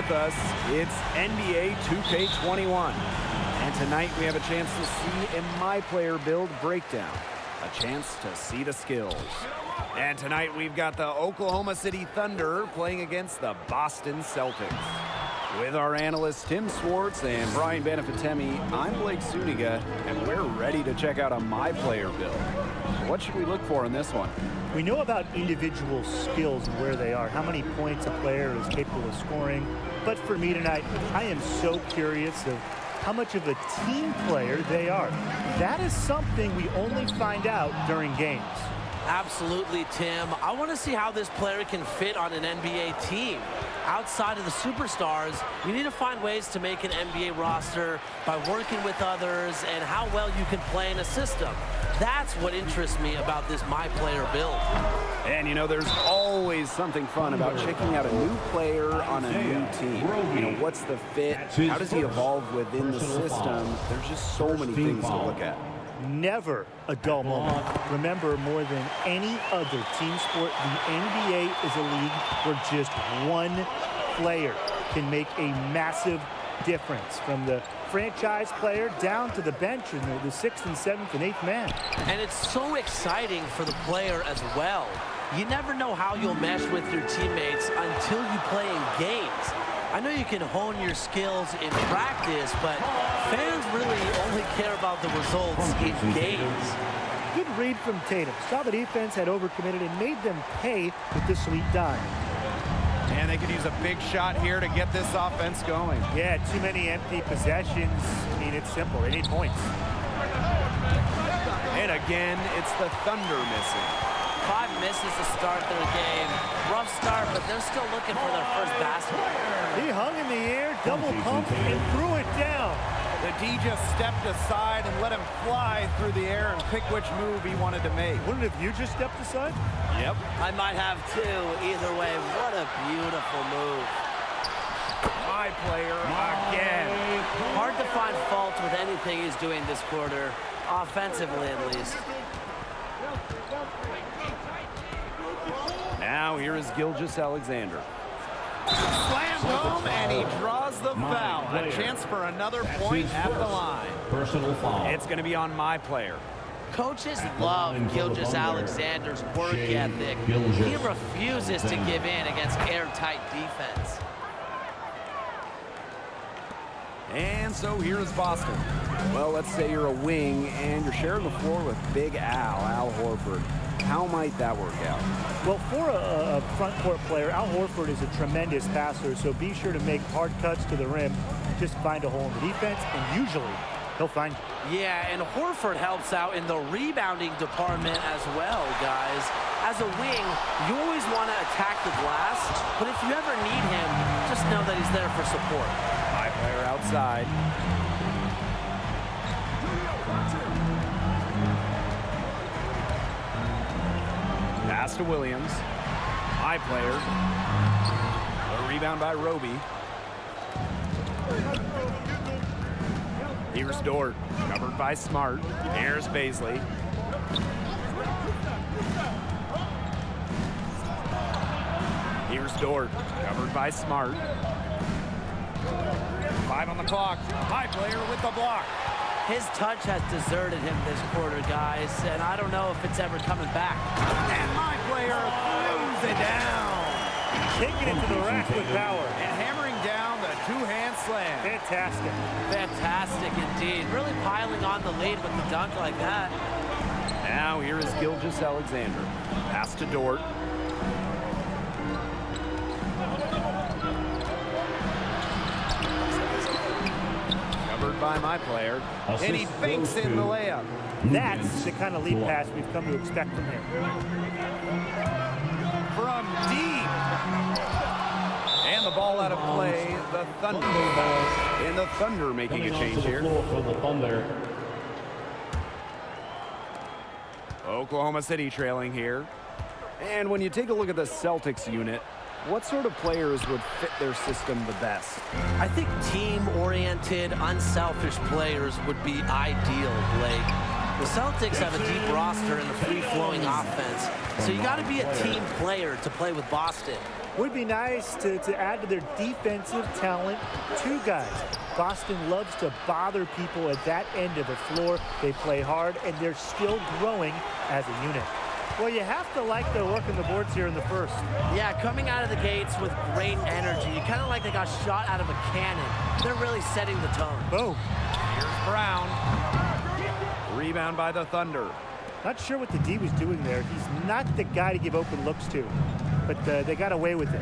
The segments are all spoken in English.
with us. It's NBA 2K21. And tonight we have a chance to see a My Player Build breakdown. A chance to see the skills. And tonight we've got the Oklahoma City Thunder playing against the Boston Celtics. With our analysts Tim Swartz and Brian Benefitemi, I'm Blake Suniga, and we're ready to check out a My Player Build. What should we look for in this one? We know about individual skills and where they are, how many points a player is capable of scoring. But for me tonight, I am so curious of how much of a team player they are. That is something we only find out during games. Absolutely, Tim. I want to see how this player can fit on an NBA team. Outside of the superstars, you need to find ways to make an NBA roster by working with others and how well you can play in a system. That's what interests me about this My Player Build. And, you know, there's always something fun about checking out a new player on a new team. You know, what's the fit? How does he evolve within the system? There's just so many things to look at. Never a dull moment. Remember, more than any other team sport, the NBA is a league where just one player can make a massive difference, from the franchise player down to the bench and the 6th and 7th and 8th man. And it's so exciting for the player as well. You never know how you'll mesh with your teammates until you play in games. I know you can hone your skills in practice, but fans really only care about the results in games. Good read from Tatum. Saw the defense had overcommitted and made them pay with the sweet dime. And they could use a big shot here to get this offense going. Yeah, too many empty possessions. I mean, it's simple. They need points. And again, it's the Thunder missing. 5 misses to start their game. Rough start, but they're still looking for their first basket. He hung in the air, double pump, and threw it down. The D just stepped aside and let him fly through the air and pick which move he wanted to make. Wouldn't have you just stepped aside? Yep. I might have too. Either way, what a beautiful move. My player again. Hard to find fault with anything he's doing this quarter, offensively at least. Now here is Gilgeous-Alexander. Slammed home, and he draws the foul. A chance for another point at the line. Personal foul. It's going to be on My Player. Coaches love Gilgeous-Alexander's work ethic. He refuses to give in against airtight defense. And so here is Boston. Well, let's say you're a wing and you're sharing the floor with Big Al Horford. How might that work out? Well, for a front court player, Al Horford is a tremendous passer, so be sure to make hard cuts to the rim. Just find a hole in the defense, and usually he'll find you. Yeah, and Horford helps out in the rebounding department as well, guys. As a wing, you always want to attack the glass, but if you ever need him, just know that he's there for support. My player outside. Pass to Williams. My player. A rebound by Roby. Here's Dort. Covered by Smart. Here's Baisley. Here's Dort. Covered by Smart. 5 on the clock. My player with the block. His touch has deserted him this quarter, guys, and I don't know if it's ever coming back. And My player throws it down. Taking it to the rack with power. And hammering down the two-hand slam. Fantastic. Fantastic indeed. Really piling on the lead with the dunk like that. Now here is Gilgeous-Alexander. Pass to Dort. Covered by My player. And he fakes in the layup. That's the kind of lead pass we've come to expect from him. From deep. And the ball out of play. The Thunder. And the Thunder making a change here. For the Thunder. Oklahoma City trailing here. And when you take a look at the Celtics unit, what sort of players would fit their system the best? I think team-oriented, unselfish players would be ideal, Blake. The Celtics have a deep roster and a free-flowing offense, so you got to be a team player to play with Boston. Would be nice to add to their defensive talent 2 guys. Boston loves to bother people at that end of the floor. They play hard, and they're still growing as a unit. Well, you have to like their work on the boards here in the first. Yeah, coming out of the gates with great energy. Kind of like they got shot out of a cannon. They're really setting the tone. Boom. Here's Brown. Rebound by the Thunder. Not sure what the D was doing there. He's not the guy to give open looks to, but they got away with it.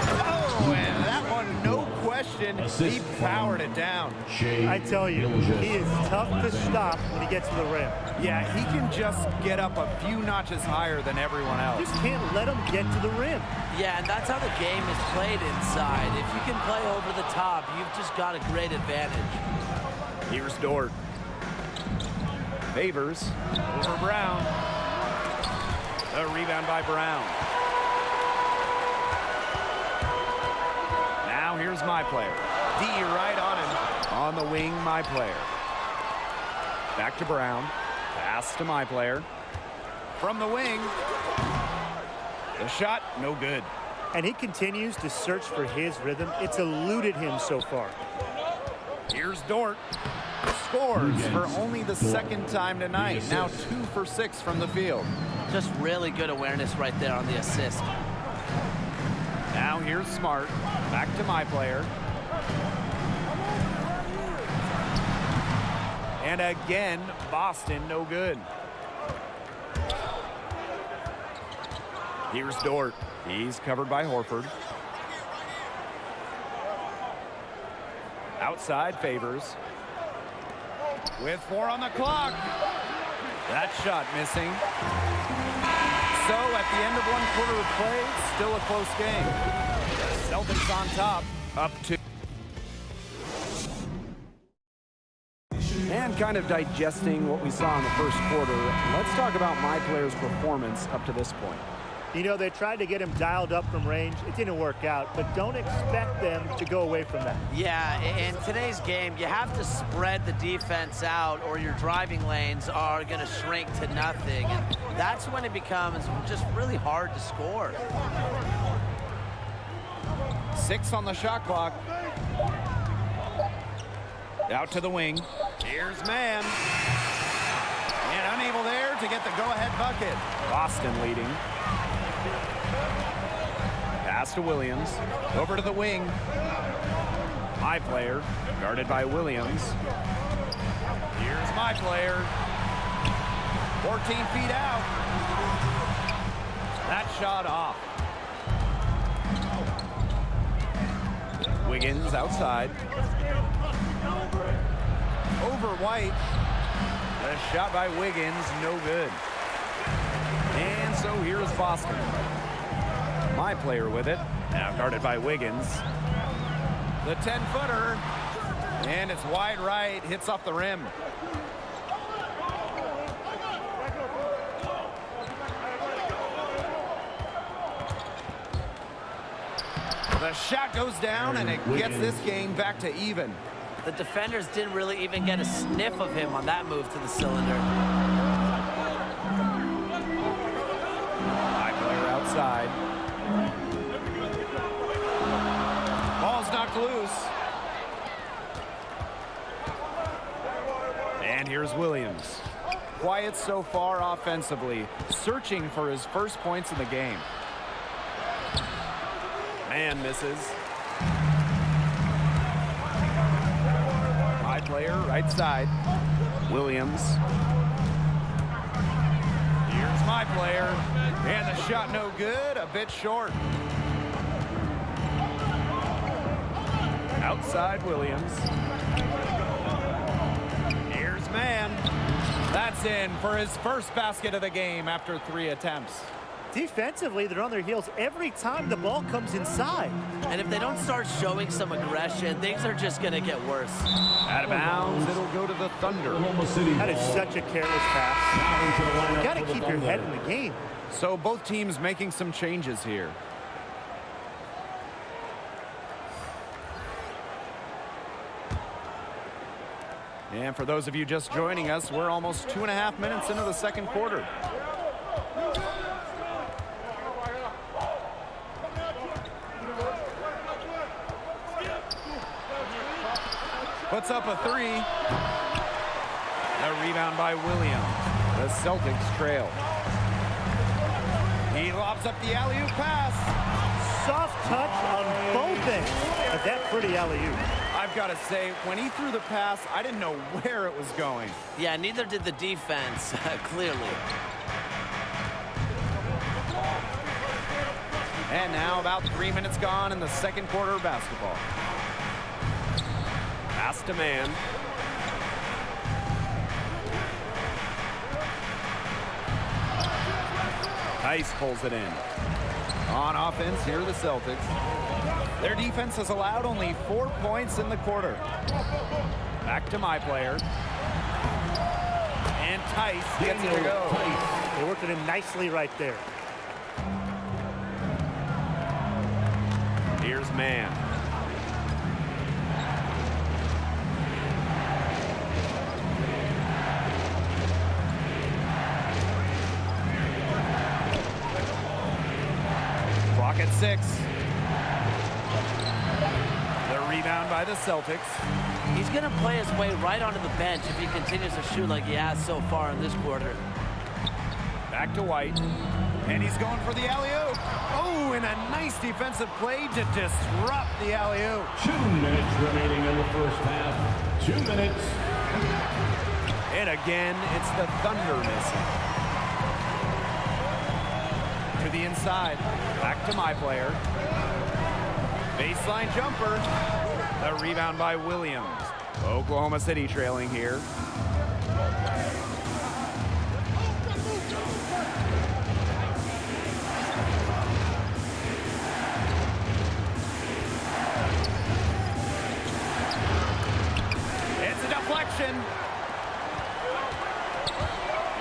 Oh, and that one, no question, he powered it down. I tell you, he is tough to stop when he gets to the rim. Yeah, he can just get up a few notches higher than everyone else. Just can't let him get to the rim. Yeah, and that's how the game is played inside. If you can play over the top, you've just got a great advantage. Here's Dort. Favors over Brown. The rebound by Brown. Now here's my player. D right on him. On the wing, my player. Back to Brown. Pass to my player. From the wing. The shot, no good. And he continues to search for his rhythm. It's eluded him so far. Here's Dort. Scores for only the 2nd time tonight. Now 2 for 6 from the field. Just really good awareness right there on the assist. Now here's Smart. Back to my player. And again, Boston, no good. Here's Dort. He's covered by Horford. Outside Favors. With 4 on the clock. That shot missing. So at the end of 1 quarter of play, still a close game. Celtics on top, up 2. And kind of digesting what we saw in the first quarter, let's talk about my player's performance up to this point. You know, they tried to get him dialed up from range. It didn't work out, but don't expect them to go away from that. Yeah, in today's game, you have to spread the defense out or your driving lanes are going to shrink to nothing. And that's when it becomes just really hard to score. 6 on the shot clock. Out to the wing. Here's Mann. And unable there to get the go-ahead bucket. Boston leading. Pass to Williams. Over to the wing. My player, guarded by Williams. Here's my player. 14 feet out. That shot off. Wiggins outside. Over White. The shot by Wiggins, no good. And so here's Boston. My player with it. Now guarded by Wiggins. The 10-footer. And it's wide right. Hits off the rim. The shot goes down, and it gets this game back to even. The defenders didn't really even get a sniff of him on that move to the cylinder. My player outside. Ball's knocked loose. And here's Williams. Quiet so far offensively, searching for his first points in the game. Man misses. My player, right side. Williams. Here's my player. And the shot no good, a bit short. Outside Williams. Here's Mann. That's in for his first basket of the game after 3 attempts. Defensively, they're on their heels every time the ball comes inside. And if they don't start showing some aggression, things are just going to get worse. Out of bounds, it'll go to the Thunder. That is such a careless pass. You got to keep your head in the game. So both teams making some changes here. And for those of you just joining us, we're almost 2.5 minutes into the second quarter. puts up a three. The rebound by Williams. The Celtics trail. He lobs up the alley-oop pass. Soft touch on both ends of that pretty alley-oop. I've got to say, when he threw the pass, I didn't know where it was going. Yeah, neither did the defense, clearly. And now about 3 minutes gone in the second quarter of basketball. Pass to man. Tice pulls it in. On offense, here are the Celtics. Their defense has allowed only 4 points in the quarter. Back to my player. And Tice gets it to go. They worked it in nicely right there. Here's man. Clock at 6. The rebound by the Celtics. He's going to play his way right onto the bench if he continues to shoot like he has so far in this quarter. Back to White. And he's going for the alley-oop. Oh, and a nice defensive play to disrupt the alley-oop. 2 minutes remaining in the first half. 2 minutes. And again, it's the Thunder missing. To the inside. Back to my player. Baseline jumper. The rebound by Williams. Oklahoma City trailing here. It's a deflection.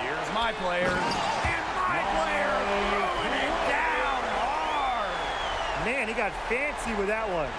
Here's my player. And my player throwing it down hard. Man, he got fancy with that one.